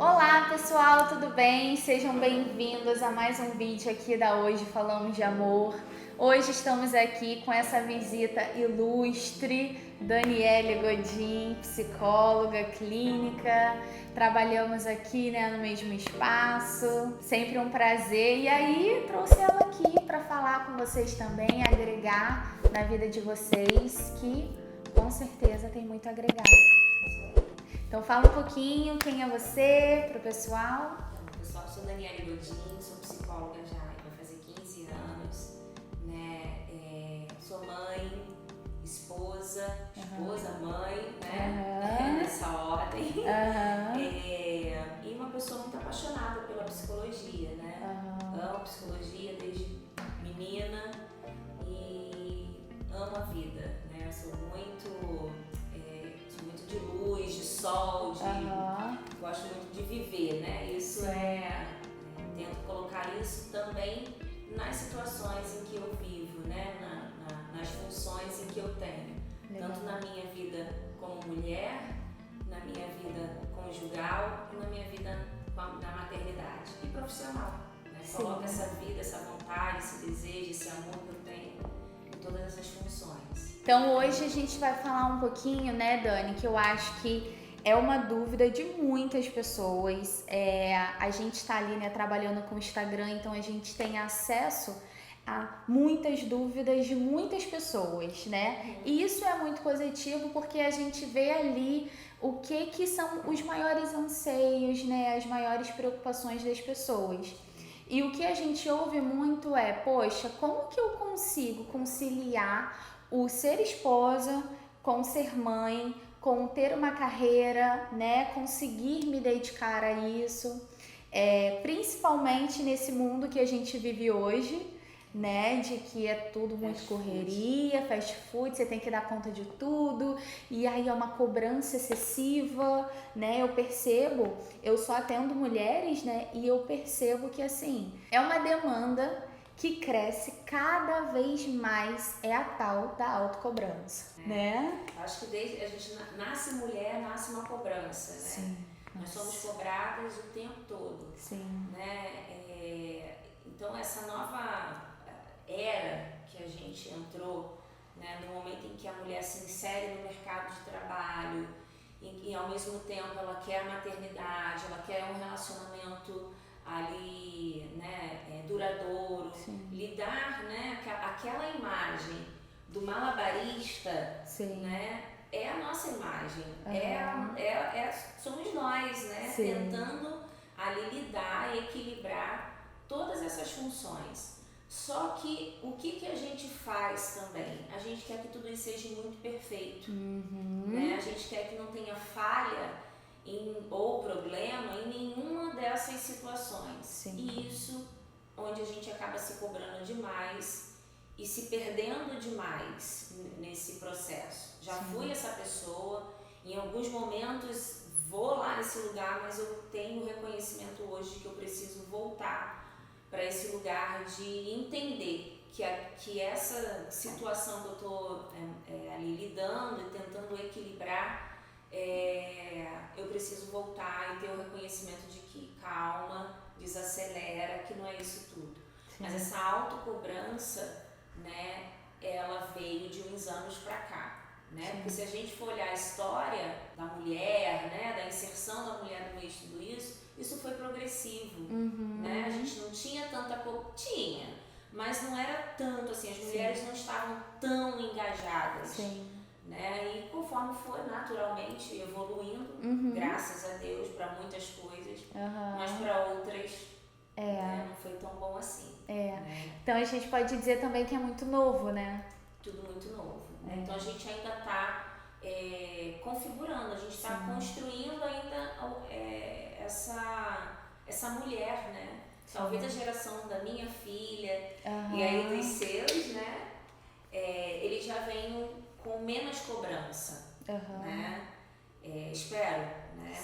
Olá pessoal, tudo bem? Sejam bem-vindos a mais um vídeo aqui da Hoje Falamos de Amor. Hoje estamos aqui com essa visita ilustre, Daniele Godin, psicóloga clínica. Trabalhamos aqui, no mesmo espaço, sempre um prazer. E aí trouxe ela aqui para falar com vocês também, agregar na vida de vocês, que com certeza tem muito a agregar. Então fala um pouquinho quem é você pro pessoal. Então, pessoal, eu sou Daniele Godin, sou psicóloga já vai fazer 15 anos, né? Sou mãe, esposa, mãe, né? Nessa ordem. E uma pessoa muito apaixonada pela psicologia, né? Amo psicologia desde menina e amo a vida, né? Sou muito de luz, de sol, gosto muito de viver, né? Isso tento colocar isso também nas situações em que eu vivo, né? Nas funções em que eu tenho. Legal. Tanto na minha vida como mulher, na minha vida conjugal e na minha vida na maternidade e profissional. Né? Coloco essa vida, essa vontade, esse desejo, esse amor que eu tenho em todas essas funções. Então hoje a gente vai falar um pouquinho, né, Dani, que eu acho que é uma dúvida de muitas pessoas. A gente está ali, né, trabalhando com o Instagram, então a gente tem acesso a muitas dúvidas de muitas pessoas, né? E isso é muito positivo porque a gente vê ali o que são os maiores anseios, né, as maiores preocupações das pessoas. E o que a gente ouve muito é, poxa, como que eu consigo conciliar o ser esposa com ser mãe, com ter uma carreira, né, conseguir me dedicar a isso, principalmente nesse mundo que a gente vive hoje, né, de que é tudo muito correria, fast food, você tem que dar conta de tudo, e aí é uma cobrança excessiva, né, eu só atendo mulheres, né, e eu percebo que, assim, é uma demanda que cresce cada vez mais, é a tal da autocobrança, né? Acho que desde a gente nasce mulher, nasce uma cobrança, né? Sim. Nós somos cobradas o tempo todo. Sim. Né? Então essa nova era que a gente entrou, né, no momento em que a mulher se insere no mercado de trabalho e ao mesmo tempo ela quer a maternidade, ela quer um relacionamento ali, né, duradouro, lidar, né, aquela imagem do malabarista, né, é a nossa imagem, somos nós, né, tentando ali lidar, equilibrar todas essas funções. Só que o que a gente faz também? A gente quer que tudo isso seja muito perfeito, né? A gente quer que não tenha falha ou problema em nenhuma dessas situações. E isso onde a gente acaba se cobrando demais e se perdendo demais nesse processo. Já fui essa pessoa, em alguns momentos vou lá nesse lugar, mas eu tenho reconhecimento hoje que eu preciso voltar para esse lugar de entender que essa situação que eu estou ali lidando e tentando equilibrar, eu preciso voltar e ter o reconhecimento de que calma, desacelera, que não é isso tudo. Mas essa autocobrança, né, ela veio de uns anos para cá. Né? Porque se a gente for olhar a história da mulher, né, da inserção da mulher no meio de tudo isso foi progressivo, né? A gente não tinha tanta tinha, mas não era tanto assim, as mulheres não estavam tão engajadas, né? E conforme foi naturalmente evoluindo, graças a Deus, para muitas coisas, mas para outras né, não foi tão bom assim. Né? Então a gente pode dizer também que é muito novo, né? Tudo muito novo. Né? Então a gente ainda está configurando, a gente está construindo ainda essa mulher, né? Talvez a geração da minha filha e aí dos seus, né? Eles já vêm com menos cobrança, né? Espero, né?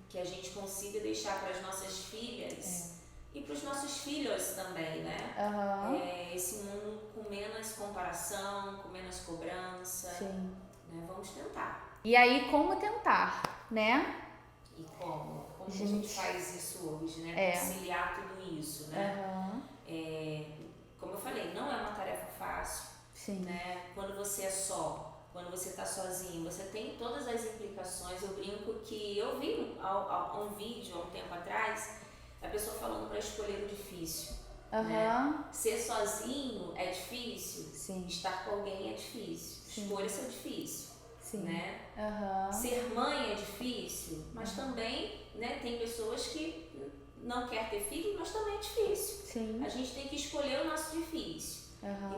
Que a gente consiga deixar para as nossas filhas e para os nossos filhos também, né? Esse mundo com menos comparação, com menos cobrança. Né? Vamos tentar. E aí, como tentar, né? E como? como que a gente faz isso hoje, né? Conciliar tudo isso, né? Como eu falei, não é uma tarefa fácil, né? Quando você é só, quando você está sozinho, você tem todas as implicações. Eu brinco que eu vi um vídeo há um tempo atrás, a pessoa falando para escolher o difícil. Né? Ser sozinho é difícil, estar com alguém é difícil, escolha ser difícil. Né? Ser mãe é difícil, mas também, né, tem pessoas que não querem ter filho, mas também é difícil. A gente tem que escolher o nosso difícil.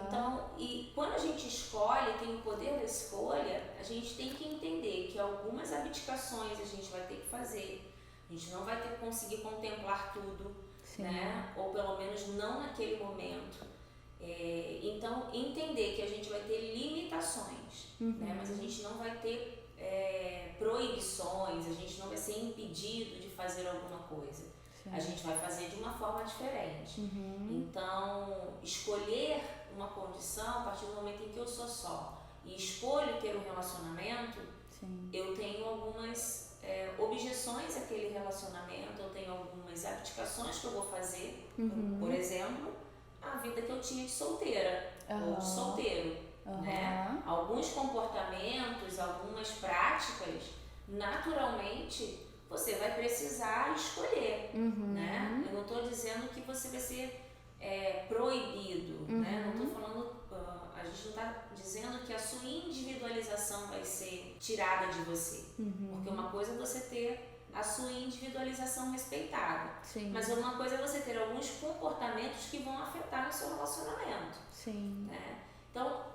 Então, e quando a gente escolhe, tem o poder da escolha, a gente tem que entender que algumas abdicações a gente vai ter que fazer. A gente não vai ter que conseguir contemplar tudo, né? Ou pelo menos não naquele momento. Então, entender que a gente vai ter limitações, né? Mas a gente não vai ter proibições, a gente não vai ser impedido de fazer alguma coisa. A gente vai fazer de uma forma diferente. Então, escolher uma condição, a partir do momento em que eu sou só e escolho ter um relacionamento, eu tenho algumas objeções àquele relacionamento, eu tenho algumas abdicações que eu vou fazer. Por exemplo, a vida que eu tinha de solteira ou de solteiro. Né? Alguns comportamentos, algumas práticas, naturalmente você vai precisar escolher. Né? Eu não estou dizendo que você vai ser proibido, né? Não estou falando, a gente não está dizendo que a sua individualização vai ser tirada de você. Porque uma coisa é você ter a sua individualização respeitada. Mas uma coisa é você ter alguns comportamentos que vão afetar o seu relacionamento. Né? Então,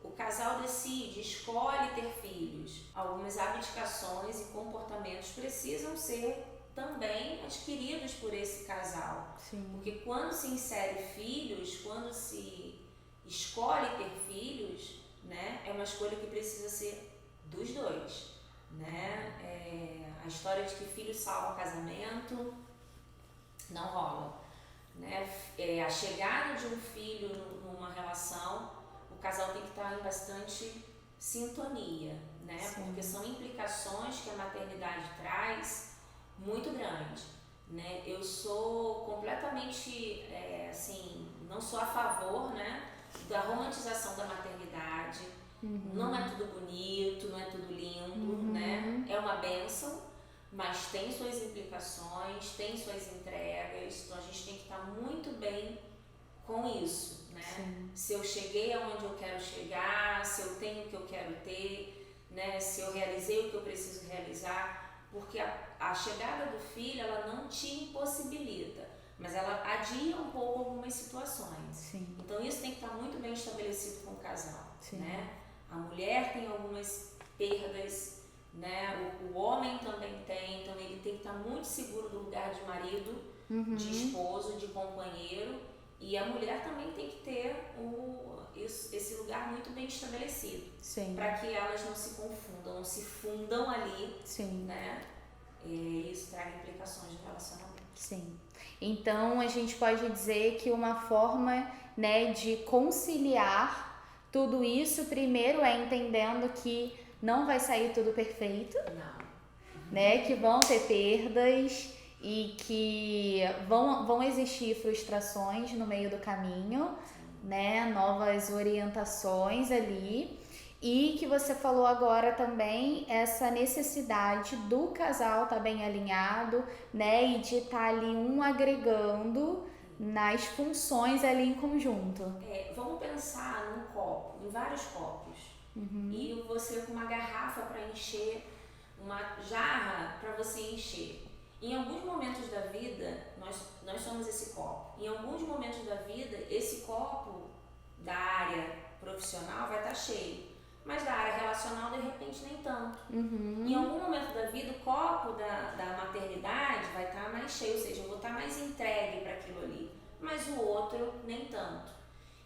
o casal decide, escolhe ter filhos. Algumas abdicações e comportamentos precisam ser também adquiridos por esse casal. Porque quando se insere filhos, quando se escolhe ter filhos, né, é uma escolha que precisa ser dos dois. Né? A história de que filhos salvam casamento não rola. Né? A chegada de um filho numa relação, o casal tem que estar em bastante sintonia, né? Porque são implicações que a maternidade traz muito grande. Né? Eu sou completamente, não sou a favor, né, da romantização da maternidade. Não é tudo bonito, não é tudo lindo, né? É uma bênção, mas tem suas implicações, tem suas entregas, então a gente tem que estar muito bem com isso, né? Se eu cheguei aonde eu quero chegar, se eu tenho o que eu quero ter, né? Se eu realizei o que eu preciso realizar, porque a chegada do filho, ela não te impossibilita, mas ela adia um pouco algumas situações. Então isso tem que estar muito bem estabelecido com o casal, né? A mulher tem algumas perdas, né? O homem também tem, então ele tem que estar muito seguro do lugar de marido, de esposo, de companheiro, e a mulher também tem que ter esse lugar muito bem estabelecido, para que elas não se confundam, não se fundam ali, né? E isso traga implicações no relacionamento. Então a gente pode dizer que uma forma, né, de conciliar tudo isso, primeiro é entendendo que não vai sair tudo perfeito, né? Que vão ter perdas e que vão existir frustrações no meio do caminho, né? Novas orientações ali. E que você falou agora também essa necessidade do casal estar bem alinhado, né? E de estar ali um agregando nas funções ali em conjunto. Vamos pensar num copo, em vários copos. E você com uma garrafa para encher, uma jarra para você encher. Em alguns momentos da vida, nós somos esse copo. Em alguns momentos da vida, esse copo da área profissional vai estar cheio. Mas da área relacional, de repente, nem tanto. Em algum momento da vida, o copo da maternidade vai estar mais cheio, ou seja, eu vou estar mais entregue para aquilo ali. Mas o outro, nem tanto.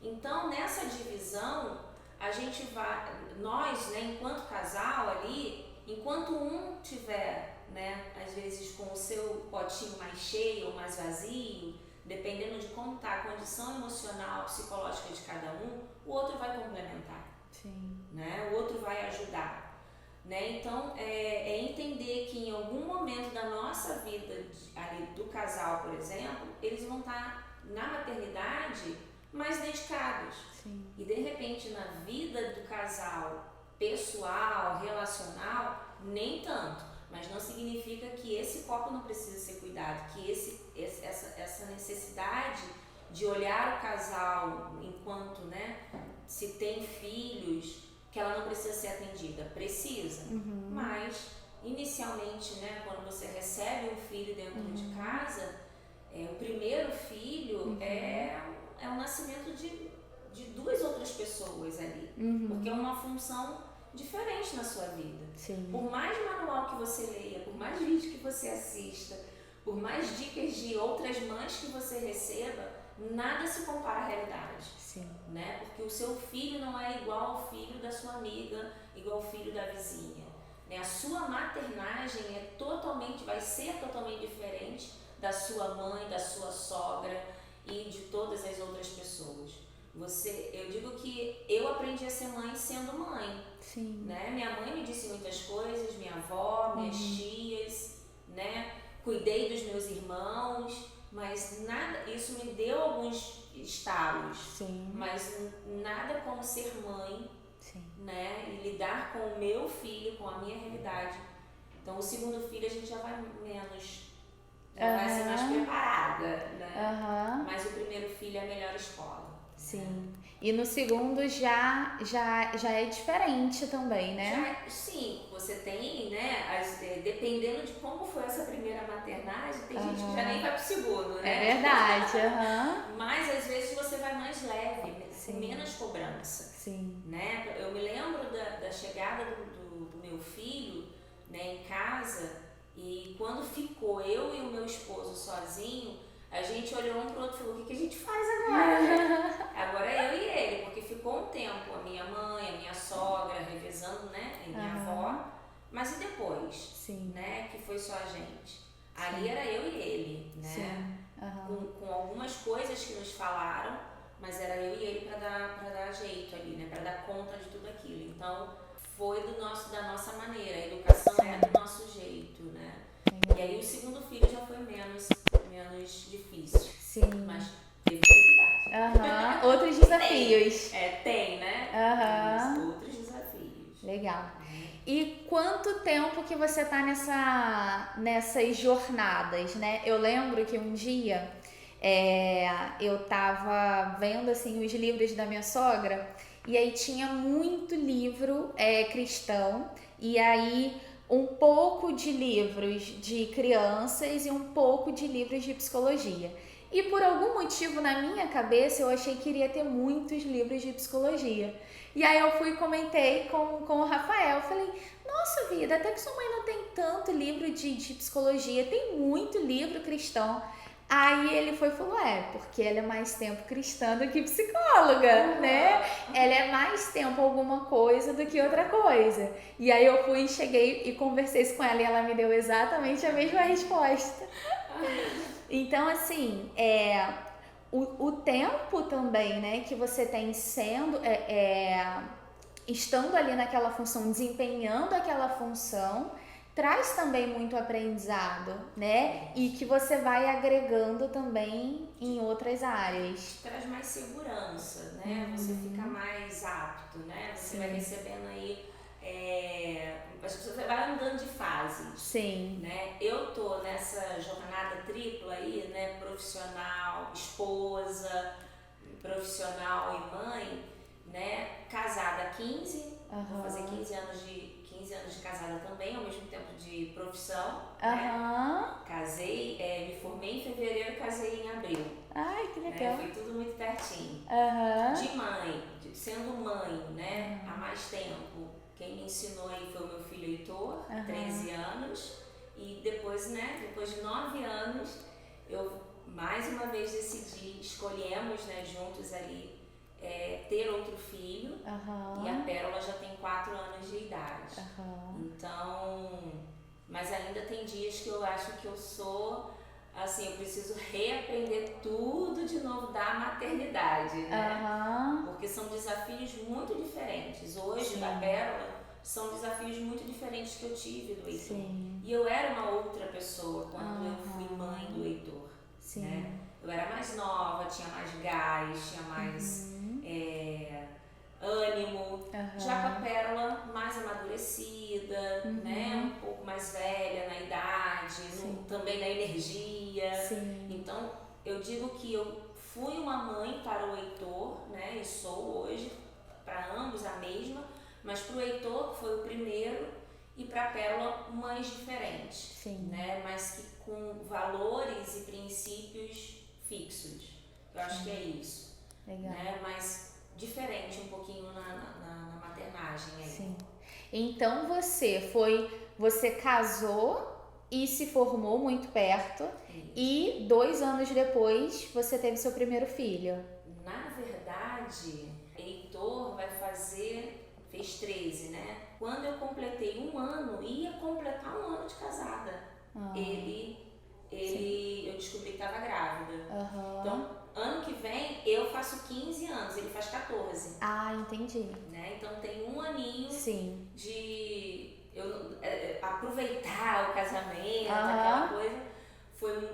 Então, nessa divisão, a gente vai, nós, né, enquanto casal ali, enquanto um tiver, né, às vezes com o seu potinho mais cheio ou mais vazio, dependendo de como está a condição emocional, psicológica de cada um, o outro vai complementar. Né? O outro vai ajudar. né? Então, é entender que em algum momento da nossa vida, ali do casal, por exemplo, eles vão estar na maternidade mais dedicados. Sim. E de repente na vida do casal, pessoal, relacional, nem tanto. Mas não significa que esse copo não precisa ser cuidado, que essa necessidade de olhar o casal enquanto, né, se tem filhos, que ela não precisa ser atendida. Precisa, mas inicialmente, né, quando você recebe um filho dentro de casa, o primeiro filho é o nascimento de duas outras pessoas ali, porque é uma função diferente na sua vida. Sim. Por mais manual que você leia, por mais vídeo que você assista, por mais dicas de outras mães que você receba, nada se compara à realidade. Sim. Né? Porque o seu filho não é igual ao filho da sua amiga, igual ao filho da vizinha. Né? A sua maternagem vai ser totalmente diferente da sua mãe, da sua sogra e de todas as outras pessoas. Eu digo que eu aprendi a ser mãe sendo mãe. Sim. Né? Minha mãe me disse muitas coisas, minha avó, minhas tias, né? Cuidei dos meus irmãos, mas nada, isso me deu alguns estalos. Sim. Mas nada como ser mãe, sim, né? E lidar com o meu filho, com a minha realidade. Então o segundo filho a gente já vai menos, vai ser mais preparada, né? Mas o primeiro filho é a melhor escola. Sim. E no segundo já é diferente também, né? Sim, você tem, né? Dependendo de como foi essa primeira maternagem, tem gente que já nem vai pro segundo, né? É verdade, Mas às vezes você vai mais leve, com Sim. menos cobrança. Sim. Né? Eu me lembro da chegada do meu filho, né, em casa, e quando ficou eu e o meu esposo sozinho, a gente olhou um pro outro e falou: o que a gente faz agora? Agora é eu e ele, porque ficou um tempo a minha mãe, a minha sogra revezando, né, e minha avó, mas e depois? Sim. Né, que foi só a gente. Ali era eu e ele, né? Sim. Com algumas coisas que nos falaram, mas era eu e ele para dar jeito ali, né, para dar conta de tudo aquilo. Então foi da nossa maneira, a educação é do nosso jeito, né? E aí o segundo filho já foi menos difícil. Sim. Mas teve dificuldade. Outros desafios. Tem, né? Outros desafios. Legal. E quanto tempo que você tá nessas jornadas, né? Eu lembro que um dia eu tava vendo assim os livros da minha sogra e aí tinha muito livro cristão e aí um pouco de livros de crianças e um pouco de livros de psicologia. E por algum motivo na minha cabeça eu achei que iria ter muitos livros de psicologia. E aí eu fui e comentei com o Rafael, falei: nossa vida, até que sua mãe não tem tanto livro de psicologia, tem muito livro cristão. Aí ele foi e falou: porque ela é mais tempo cristã do que psicóloga, né? Ela é mais tempo alguma coisa do que outra coisa. E aí eu fui, cheguei e conversei isso com ela e ela me deu exatamente a mesma resposta. Então, assim, o tempo também, né, que você tem sendo, estando ali naquela função, desempenhando aquela função, traz também muito aprendizado, né? E que você vai agregando também em outras áreas. Traz mais segurança, né? Você fica mais apto, né? Você vai recebendo aí... você vai andando de fases. Sim. Né? Eu tô nessa jornada tripla aí, né? Profissional, esposa, profissional e mãe, né? Casada há 15, vou fazer 15 anos de casada também, ao mesmo tempo de profissão. Né? Casei, me formei em fevereiro e casei em abril. Ai, que legal. Foi tudo muito pertinho. De mãe, sendo mãe, né? Há mais tempo. Quem me ensinou aí foi o meu filho Heitor, 13 anos. E depois, né? Depois de 9 anos, eu mais uma vez escolhemos, né, juntos ali, ter outro filho. E a Pérola já tem 4 anos de idade. Então, mas ainda tem dias que eu acho que eu sou, assim, eu preciso reaprender tudo de novo da maternidade, né? Porque são desafios muito diferentes. Hoje, da Pérola, são desafios muito diferentes que eu tive do Heitor. Sim. E eu era uma outra pessoa quando eu fui mãe do Heitor. Sim. Né? Eu era mais nova, tinha mais gás, tinha mais ânimo. Já com a Pérola mais amadurecida, né? Um pouco mais velha na idade, também na energia. Sim. Então, eu digo que eu fui uma mãe para o Heitor, né? E sou hoje, para ambos a mesma, mas para o Heitor, que foi o primeiro, e para a Pérola, mães diferentes. Sim. Né? Mas que com valores e princípios fixos. Eu acho que é isso. Legal. Né? Mas diferente um pouquinho na maternagem. Aí. Sim. Então você casou e se formou muito perto. Isso. E 2 anos depois você teve seu primeiro filho. Na verdade, Heitor fez 13, né? Quando eu completei 1 ano, ia completar 1 ano de casada. Eu descobri que estava grávida. Então, ano que vem eu faço 15 anos, ele faz 14. Ah, entendi. Né? Então tem 1 aninho de aproveitar o casamento, aquela coisa.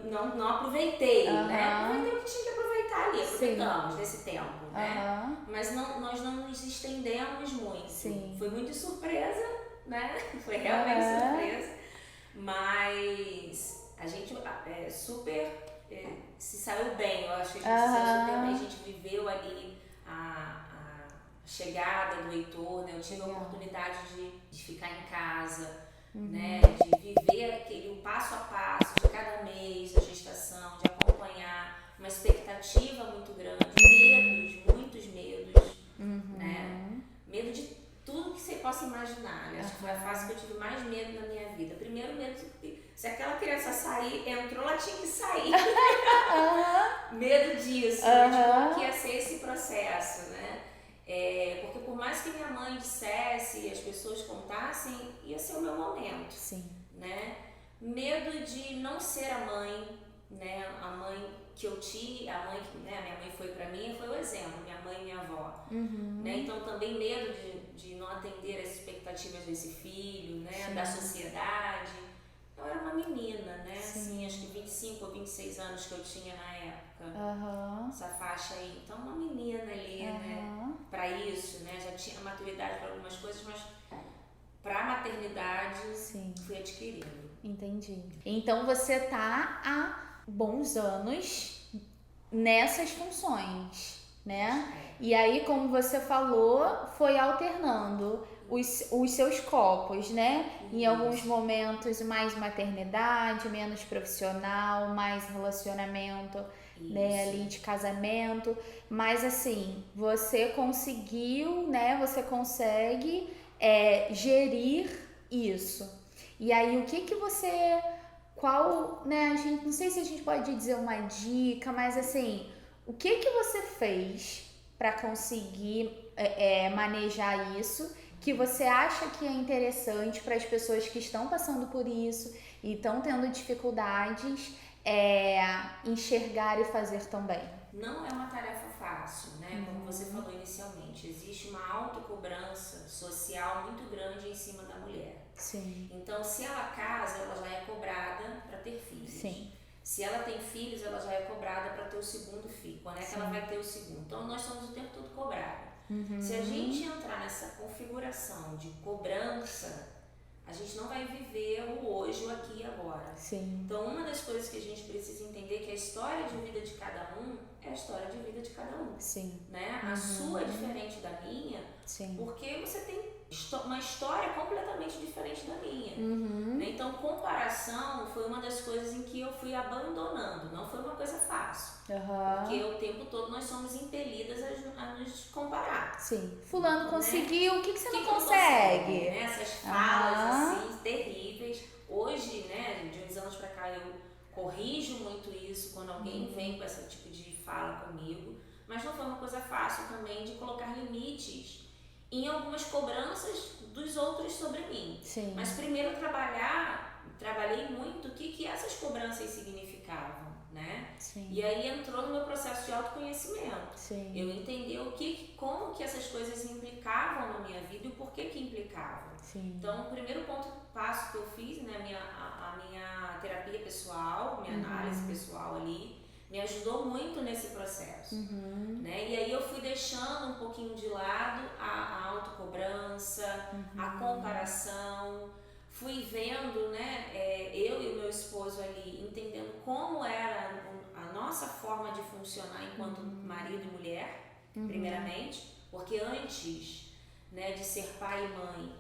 Não aproveitei, né? Aproveitei o que tinha que aproveitar ali, aproveitamos desse tempo, né? Mas nós não nos estendemos muito. Sim. Foi muito surpresa, né? Foi realmente surpresa. Mas a gente se saiu bem, eu acho que a gente se saiu super bem. A gente viveu ali a chegada do Heitor, né? Eu tive a oportunidade de ficar em casa, né? De viver o passo a passo de cada mês da gestação, de acompanhar, uma expectativa muito grande, muitos medos, né? Medo de tudo que você possa imaginar, né? Acho que foi a fase que eu tive mais medo na minha vida. Primeiro medo se aquela criança entrou, ela tinha que sair. Medo disso, né? De como que ia ser esse processo, né? Porque por mais que minha mãe dissesse e as pessoas contassem, ia ser o meu momento. Sim. Né? Medo de não ser a mãe, né? A mãe que eu tive, a minha mãe foi pra mim, foi o exemplo, minha mãe e minha avó. Né? Então também medo de não atender as expectativas desse filho, né? Da sociedade. Eu era uma menina, né? Assim, acho que 25 ou 26 anos que eu tinha na época, essa faixa aí. Então, uma menina ali, né? Pra isso, né? Já tinha maturidade para algumas coisas, mas pra maternidade fui adquirindo. Entendi. Então, você tá há bons anos nessas funções, né? E aí, como você falou, foi alternando os seus copos, né? Em alguns momentos mais maternidade, menos profissional, mais relacionamento, né, ali de casamento. Mas assim, você conseguiu, né? Você consegue gerir isso. E aí, o que você... né? A gente, não sei se a gente pode dizer uma dica, mas assim, o que você fez para conseguir manejar isso, que você acha que é interessante para as pessoas que estão passando por isso e estão tendo dificuldades enxergar e fazer também? Não é uma tarefa fácil, né? Como você falou inicialmente, existe uma autocobrança social muito grande em cima da mulher. Sim. Então, se ela casa, ela já é cobrada para ter filhos. Sim. Se ela tem filhos, ela já é cobrada para ter o segundo filho. Quando é que ela vai ter o segundo? Então, nós somos o tempo todo cobrados. Se a gente entrar nessa configuração de cobrança, a gente não vai viver o hoje, o aqui e agora. Sim. Então, uma das coisas que a gente precisa entender é que a história de vida de cada um é a história de vida de cada um. Sim. Né? A sua é diferente da minha, porque você tem uma história completamente diferente da minha. Né? Então, comparação foi uma das coisas em que eu fui abandonando. Não foi uma coisa fácil. Porque o tempo todo nós somos impelidas a nos comparar. Sim. Fulano conseguiu, o que você não consegue? Né? Essas falas assim, terríveis. Hoje, né, de uns anos pra cá, eu corrijo muito isso quando alguém vem com esse tipo de fala comigo. Mas não foi uma coisa fácil também de colocar limites em algumas cobranças dos outros sobre mim. Sim. Mas primeiro trabalhei muito o que essas cobranças significavam. significavam, né? Sim. E aí entrou no meu processo de autoconhecimento. Sim. Eu entendi como que essas coisas implicavam na minha vida e o porquê que implicavam. Sim. Então, o primeiro passo que eu fiz, né, a minha terapia pessoal, minha análise pessoal ali, me ajudou muito nesse processo. Né? E aí eu fui deixando um pouquinho de lado a autocobrança, a comparação, fui vendo, né, eu e o meu esposo ali, entendendo como era a nossa forma de funcionar enquanto marido e mulher, primeiramente, porque antes, né, de ser pai e mãe,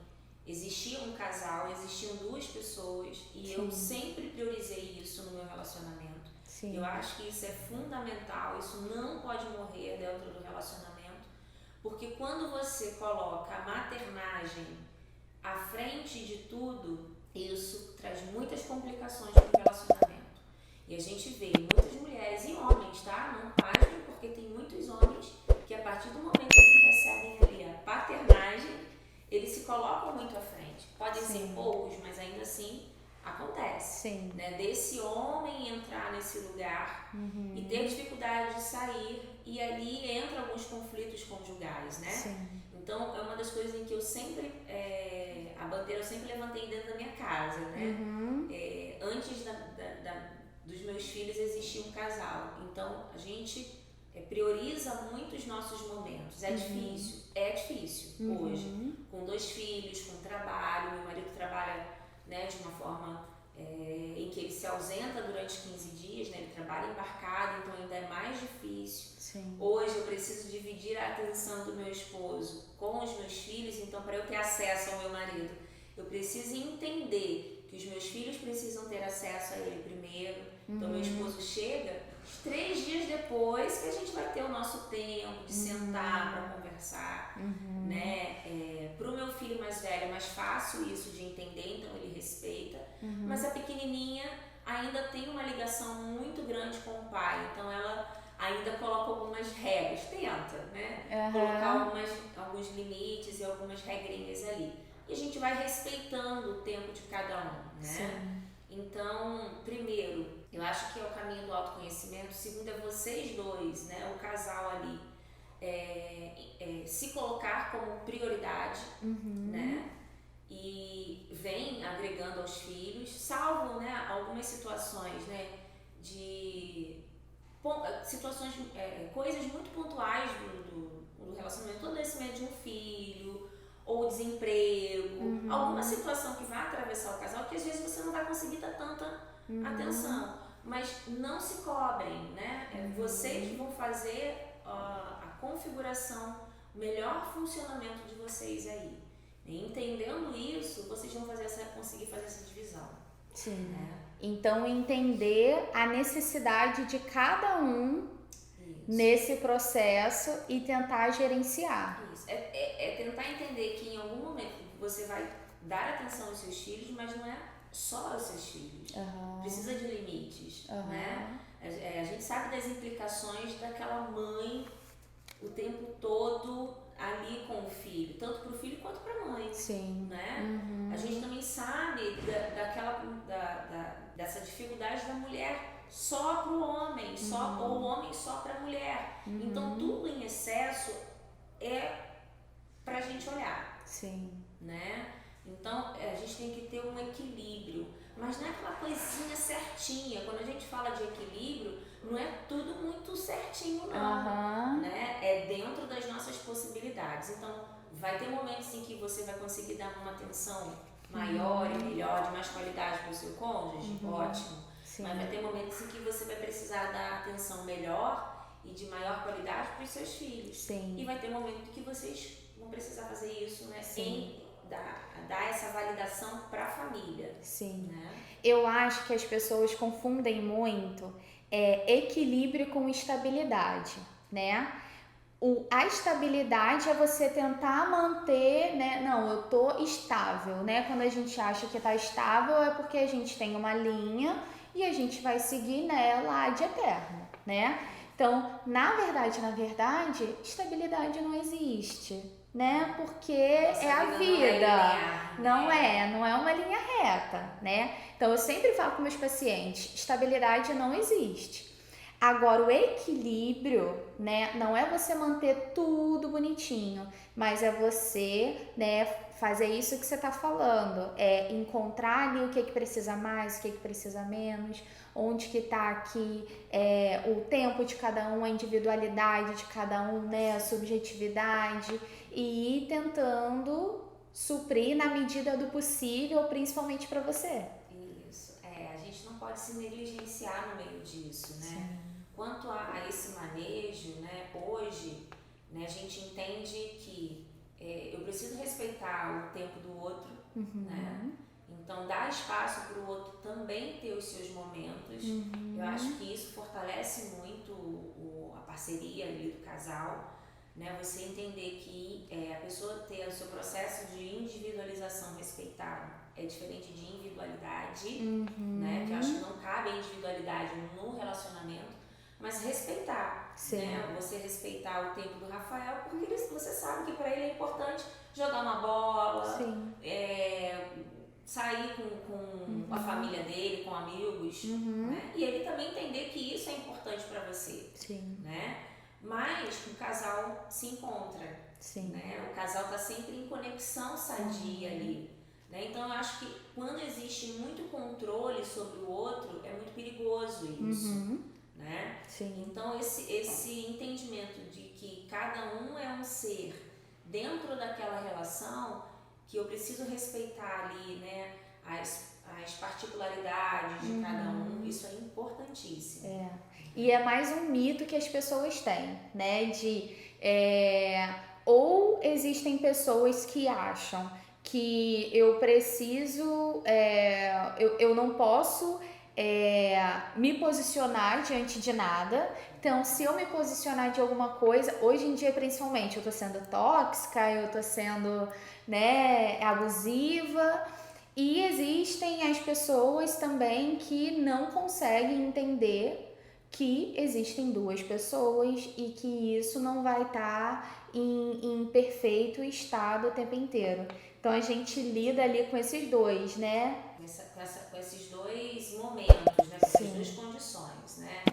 existia um casal, existiam duas pessoas e eu sempre priorizei isso no meu relacionamento. Sim. Eu acho que isso é fundamental, isso não pode morrer dentro do relacionamento, porque quando você coloca a maternagem à frente de tudo, isso traz muitas complicações para o relacionamento. E a gente vê muitas mulheres e homens, tá? Não pasmem, porque tem muitos homens que a partir do momento que recebem ali a paternagem, eles se colocam muito à frente. Podem ser poucos, mas ainda assim acontece. Sim. Né? Desse homem entrar nesse lugar e ter dificuldade de sair, e ali entra alguns conflitos conjugais, né? Sim. Então é uma das coisas em que eu sempre, a bandeira eu sempre levantei dentro da minha casa, né? Antes dos meus filhos existia um casal, então a gente prioriza muito os nossos momentos. É difícil hoje, com 2 filhos, com trabalho. Meu marido trabalha, né, de uma forma em que ele se ausenta durante 15 dias, né? Ele trabalha embarcado, então ainda é mais difícil. Sim. Hoje eu preciso dividir a atenção do meu esposo com os meus filhos, então para eu ter acesso ao meu marido, eu preciso entender que os meus filhos precisam ter acesso a ele primeiro. Então meu esposo chega 3 dias depois que a gente vai ter o nosso tempo de sentar para conversar, né? Para o meu filho mais velho é mais fácil isso de entender, então ele respeita, mas a pequenininha ainda tem uma ligação muito grande com o pai, então ela ainda coloca algumas regras, tenta, né? Colocar alguns limites e algumas regrinhas ali. E a gente vai respeitando o tempo de cada um, né? Sim. Então, primeiro, eu acho que é o caminho do autoconhecimento. Segundo, é vocês dois, né? O casal ali, se colocar como prioridade, né? E vem agregando aos filhos, salvo, né, algumas situações, né? Situações, coisas muito pontuais do relacionamento, o adoecimento de um filho, ou desemprego, alguma situação que vai atravessar o casal, que às vezes você não vai conseguir dar tanta atenção, mas não se cobrem, né? Vocês que vão fazer a configuração, o melhor funcionamento de vocês aí. E entendendo isso, vocês vão conseguir fazer essa divisão. Sim. Né? Então, entender a necessidade de cada um nesse processo e tentar gerenciar. Isso. É tentar entender que em algum momento você vai dar atenção aos seus filhos, mas não é só aos seus filhos. Precisa de limites, né? A gente sabe das implicações daquela mãe o tempo todo ali com o filho, tanto para o filho quanto para a mãe. Sim. Né? A gente também sabe dessa dificuldade da mulher só para o homem, ou o homem só para a mulher. Então tudo em excesso é pra gente olhar. Sim. Né? Então a gente tem que ter um equilíbrio, mas não é aquela coisinha certinha. Quando a gente fala de equilíbrio, não é tudo muito certinho não, né? É dentro das nossas possibilidades. Então vai ter momentos em que você vai conseguir dar uma atenção maior e melhor, de mais qualidade para o seu cônjuge, ótimo. Sim. Mas vai ter momentos em que você vai precisar dar atenção melhor e de maior qualidade para os seus filhos. Sim. E vai ter momentos que vocês vão precisar fazer isso, né? Sim. Dar essa validação para a família. Sim. Né? Eu acho que as pessoas confundem muito equilíbrio com estabilidade, né? A estabilidade é você tentar manter, né? Não, eu tô estável, né? Quando a gente acha que tá estável é porque a gente tem uma linha e a gente vai seguir nela ad eterno, né? Então, na verdade, estabilidade não existe, né? Porque Nossa é a vida vida. não é linear, Não é uma linha reta, né? Então eu sempre falo com meus pacientes, estabilidade não existe. Agora o equilíbrio, né, não é você manter tudo bonitinho, mas é você, né, fazer isso que você tá falando, é encontrar ali o que precisa mais, o que precisa menos, onde que tá aqui o tempo de cada um, a individualidade de cada um, né, a subjetividade, e ir tentando suprir na medida do possível, principalmente para você. Isso. A gente não pode se negligenciar no meio disso, né? Sim. Quanto a esse manejo, né, hoje, né, a gente entende que eu preciso respeitar o tempo do outro, né? Então, dar espaço para o outro também ter os seus momentos. Eu acho que isso fortalece muito a parceria ali do casal, né? Você entender que a pessoa ter o seu processo de individualização respeitado é diferente de individualidade, né? Que eu acho que não cabe a individualidade no relacionamento, mas respeitar, né? Você respeitar o tempo do Rafael, porque você sabe que para ele é importante jogar uma bola, sair com a família dele, com amigos, né? E ele também entender que isso é importante para você, né? Mas o casal se encontra, né? O casal tá sempre em conexão sadia ali, né? Então eu acho que quando existe muito controle sobre o outro, é muito perigoso isso, né? Então esse entendimento de que cada um é um ser dentro daquela relação, que eu preciso respeitar ali, né, as particularidades de cada um, isso é importantíssimo. E é mais um mito que as pessoas têm, né, ou existem pessoas que acham que eu preciso, eu não posso me posicionar diante de nada. Então, se eu me posicionar de alguma coisa, hoje em dia principalmente, eu tô sendo tóxica, eu tô sendo, né, abusiva. E existem as pessoas também que não conseguem entender que existem duas pessoas e que isso não vai estar em perfeito estado o tempo inteiro. Então a gente lida ali com esses dois, né? Com esses dois momentos, né? Com essas duas condições, né?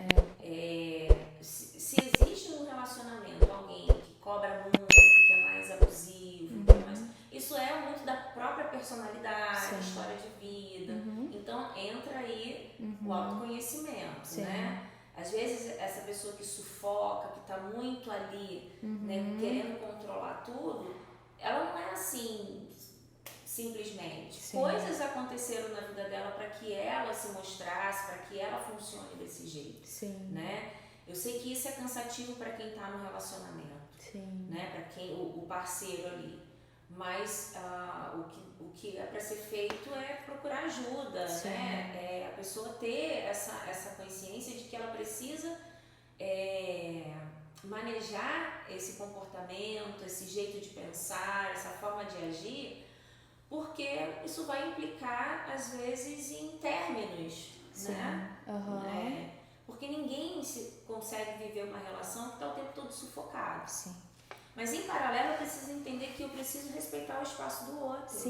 Se existe no relacionamento alguém que cobra muito, que é mais abusivo, isso é muito da própria personalidade, história de vida. Então entra aí o autoconhecimento, né? Às vezes essa pessoa que sufoca, que está muito ali, né, querendo controlar tudo, ela não é assim simplesmente. Coisas aconteceram na vida dela para que ela se mostrasse, para que ela funcione desse jeito, né? Eu sei que isso é cansativo para quem está no relacionamento, né? Para quem o parceiro ali, mas o que é para ser feito é procurar ajuda, né? A pessoa ter essa consciência de que ela precisa manejar esse comportamento, esse jeito de pensar, essa forma de agir, porque isso vai implicar às vezes em términos, né? Porque ninguém consegue viver uma relação que está o tempo todo sufocado. Mas em paralelo eu preciso entender que eu preciso respeitar o espaço do outro,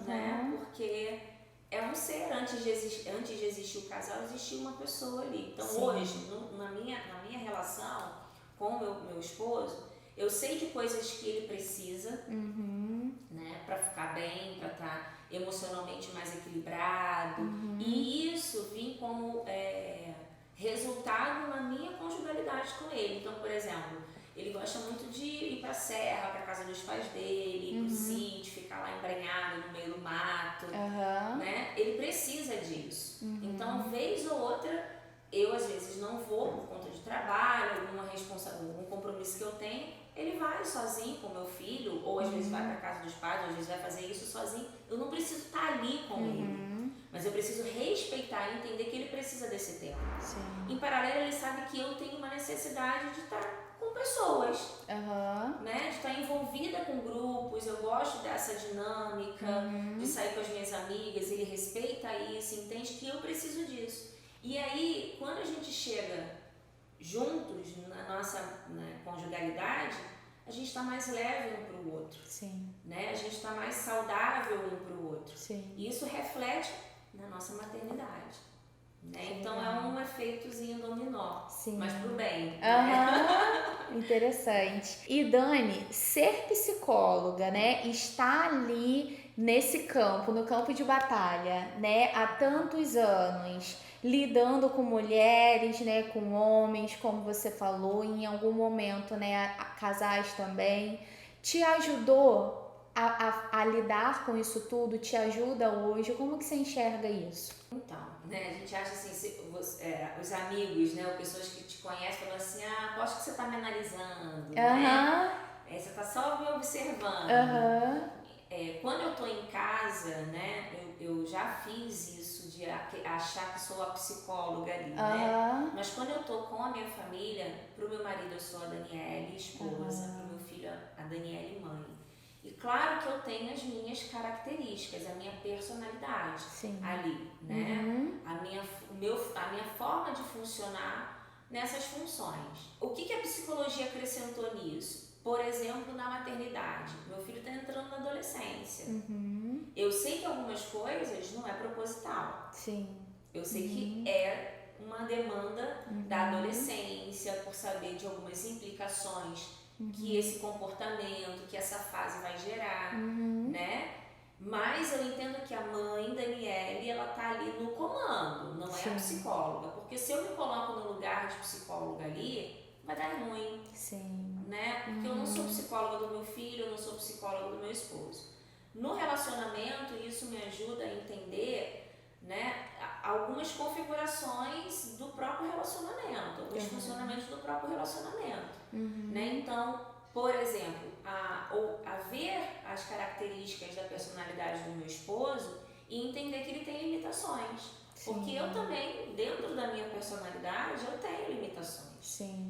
né? Porque é um ser, antes de existir o casal, existia uma pessoa ali. Então hoje, na minha relação com o meu esposo, eu sei de coisas que ele precisa, né, para ficar bem, para estar emocionalmente mais equilibrado, e isso vem como resultado na minha conjugalidade com ele. Então, por exemplo, ele gosta muito de ir pra serra, pra casa dos pais dele, ir pro sítio, ficar lá embrenhado no meio do mato, né? Ele precisa disso. Então, vez ou outra, eu às vezes não vou por conta de trabalho, algum compromisso que eu tenho, ele vai sozinho com meu filho, ou às vezes vai pra casa dos pais, ou às vezes vai fazer isso sozinho. Eu não preciso estar ali com ele, mas eu preciso respeitar e entender que ele precisa desse tempo. Em paralelo, ele sabe que eu tenho uma necessidade de estar com pessoas, né? De estar envolvida com grupos. Eu gosto dessa dinâmica, de sair com as minhas amigas. Ele respeita isso, entende que eu preciso disso. E aí, quando a gente chega juntos na nossa conjugalidade, a gente está mais leve um para o outro, Sim. né? A gente está mais saudável um para o outro. Sim. E isso reflete na nossa maternidade, né? Sim. Então é um efeitozinho dominó, Sim. mas pro bem. Interessante. E Dani, ser psicóloga, né, está ali nesse campo, no campo de batalha, né, há tantos anos, lidando com mulheres, né, com homens, como você falou, em algum momento, né, a casais também, te ajudou a lidar com isso tudo? Te ajuda hoje? Como que você enxerga isso? Então, né, a gente acha assim, os amigos, né, ou pessoas que te conhecem, falam assim, aposto que você tá me analisando, né? Você tá só me observando. Quando eu tô em casa, né, eu já fiz isso de achar que sou a psicóloga ali, né? Mas quando eu tô com a minha família, pro meu marido eu sou a Daniele, esposa, pro meu filho a Daniele, mãe. E claro que eu tenho as minhas características, a minha personalidade ali, né? A minha forma de funcionar nessas funções. O que a psicologia acrescentou nisso? Por exemplo, na maternidade. Meu filho está entrando na adolescência. Eu sei que algumas coisas não é proposital. Eu sei que é uma demanda da adolescência, por saber de algumas implicações que esse comportamento, que essa fase vai gerar, né? Mas eu entendo que a mãe, Daniele, ela tá ali no comando, não é a psicóloga. Porque se eu me coloco no lugar de psicóloga ali, vai dar ruim, né? Porque eu não sou psicóloga do meu filho, eu não sou psicóloga do meu esposo. No relacionamento, isso me ajuda a entender, né, algumas configurações do próprio relacionamento, os funcionamentos do próprio relacionamento. Né? Então, por exemplo, a ver as características da personalidade do meu esposo e entender que ele tem limitações. Porque eu também, dentro da minha personalidade, eu tenho limitações.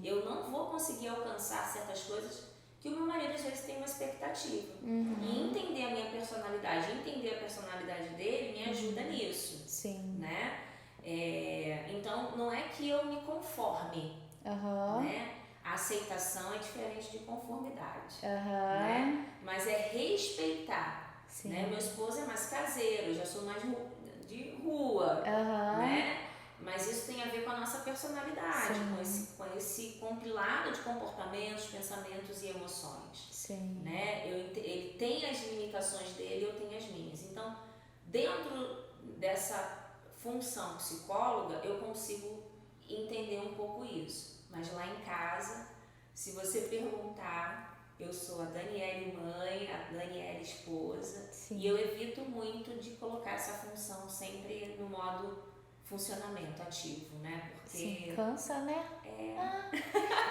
Eu não vou conseguir alcançar certas coisas que o meu marido às vezes tem uma expectativa. E entender a minha personalidade, entender a personalidade dele me ajuda nisso. Né? Então, não é que eu me conforme, né? A aceitação é diferente de conformidade, né? Mas é respeitar, né? Meu esposo é mais caseiro, eu já sou mais de rua, né? Mas isso tem a ver com a nossa personalidade, com esse compilado de comportamentos, pensamentos e emoções, né? Ele tem as limitações dele, eu tenho as minhas. Então, dentro dessa função psicóloga, eu consigo entender um pouco isso. Mas lá em casa, se você perguntar, eu sou a Daniele mãe, a Daniele esposa, e eu evito muito de colocar essa função sempre no modo funcionamento ativo, né? Porque cansa, né?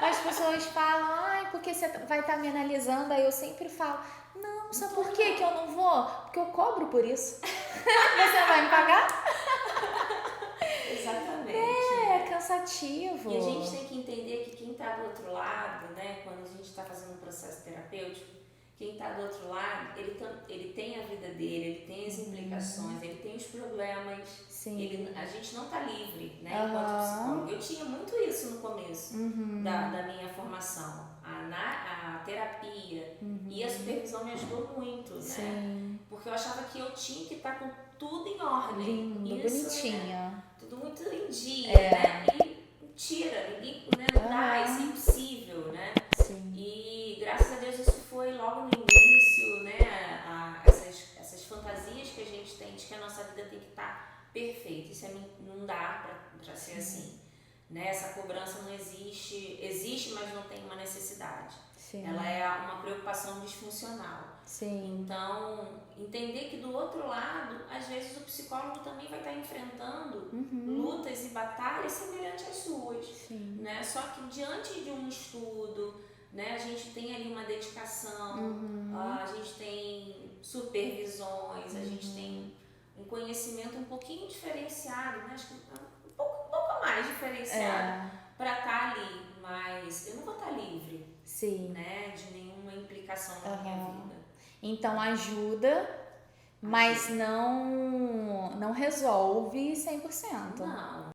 As pessoas falam, porque você vai estar me analisando, aí eu sempre falo, não, sabe por que eu não vou? Porque eu cobro por isso. Você vai me pagar? Exatamente. É cansativo. E a gente tem que entender que quem está do outro lado, né, quando a gente está fazendo um processo terapêutico, quem está do outro lado, ele tem a vida dele, ele tem as implicações, ele tem os problemas. A gente não está livre, né, enquanto psicólogo. Eu tinha muito isso no começo da minha formação. A terapia e a supervisão me ajudou muito, né? Porque eu achava que eu tinha que estar com tudo em ordem. Lindo, bonitinha. Né? Tudo muito em dia, né? E mentira, ninguém, né, não dá, isso é impossível, né? E graças a Deus isso foi logo no início, né? Essas fantasias que a gente tem de que a nossa vida tem que estar perfeita. Isso não dá pra ser assim. Né? Essa cobrança não existe, mas não tem uma necessidade. Ela é uma preocupação disfuncional. Então, entender que do outro lado, às vezes o psicólogo também vai estar enfrentando lutas e batalhas semelhantes às suas. Né? Só que diante de um estudo, né, a gente tem ali uma dedicação, a gente tem supervisões, a gente tem um conhecimento um pouquinho diferenciado, né? Acho que um pouco mais diferenciado para estar ali, mas eu não vou estar livre, né, de nenhuma implicação na minha vida. Então ajuda, mas não resolve 100%. Não.